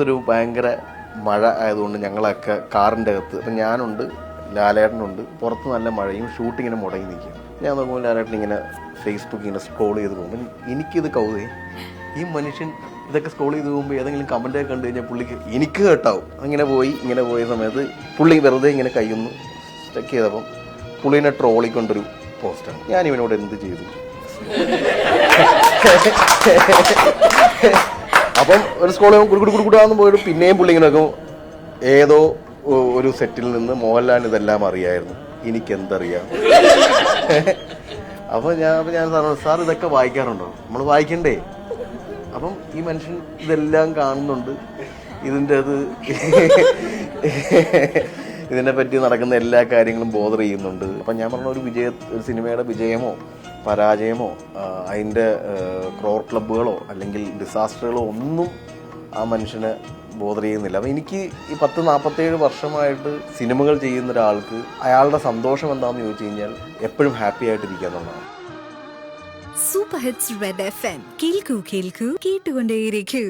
ഒരു ഭയങ്കര മഴ ആയതുകൊണ്ട് ഞങ്ങളൊക്കെ കാറിൻ്റെ അകത്ത് ഇപ്പം ഞാനുണ്ട്, ലാലേട്ടനുണ്ട്, പുറത്ത് നല്ല മഴയും ഷൂട്ടിങ്ങിനെ മുടങ്ങി നിൽക്കും. ഞാൻ നോക്കുമ്പോൾ ലാലേട്ടൻ ഇങ്ങനെ ഫേസ്ബുക്ക് ഇങ്ങനെ സ്ക്രോൾ ചെയ്ത് പോകുമ്പോൾ എനിക്കിത് കൗതുകം, ഈ മനുഷ്യൻ ഇതൊക്കെ സ്ക്രോൾ ചെയ്ത് പോകുമ്പോൾ ഏതെങ്കിലും കമൻറ്റൊക്കെ കണ്ടു കഴിഞ്ഞാൽ പുള്ളിക്ക് എനിക്ക് കേട്ടാവും. ഇങ്ങനെ പോയ സമയത്ത് പുള്ളി വെറുതെ ഇങ്ങനെ കൈയൊന്ന് സ്റ്റക്ക് ചെയ്തപ്പം പുള്ളീനെ ട്രോളിക്കൊണ്ടൊരു പോസ്റ്റാണ്. ഞാൻ ഇവനോട് എന്ത് ചെയ്തു? അപ്പം ഒരു സ്കൂളിൽ കുടുക്കുടാന്ന് പോയിട്ട് പിന്നെയും പുള്ളി ഇങ്ങനെ നോക്കും, ഏതോ ഒരു സെറ്റിൽ നിന്ന് മോഹൻലാലിന് ഇതെല്ലാം അറിയായിരുന്നു, എനിക്കെന്തറിയാം. അപ്പോൾ ഞാൻ സാർ ഇതൊക്കെ വായിക്കാറുണ്ടോ? നമ്മൾ വായിക്കണ്ടേ? അപ്പം ഈ മനുഷ്യൻ ഇതെല്ലാം കാണുന്നുണ്ട്, ഇതിനെപ്പറ്റി നടക്കുന്ന എല്ലാ കാര്യങ്ങളും ബോധർ ചെയ്യുന്നുണ്ട്. അപ്പം ഞാൻ പറഞ്ഞ ഒരു സിനിമയുടെ വിജയമോ പരാജയമോ അതിൻ്റെ ക്രോർ ക്ലബ്ബുകളോ അല്ലെങ്കിൽ ഡിസാസ്റ്ററുകളോ ഒന്നും ആ മനുഷ്യനെ ബോധർ ചെയ്യുന്നില്ല. അപ്പം എനിക്ക് ഈ 10-47 വർഷമായിട്ട് സിനിമകൾ ചെയ്യുന്ന ഒരാൾക്ക് അയാളുടെ സന്തോഷം എന്താണെന്ന് ചോദിച്ചു കഴിഞ്ഞാൽ എപ്പോഴും ഹാപ്പി ആയിട്ടിരിക്കുക എന്നുള്ളതാണ്. സൂപ്പർ ഹിറ്റ്സ് റെഡ് FM കേൾക്കൂ കേട്ടുകൊണ്ടേയിരിക്കൂ.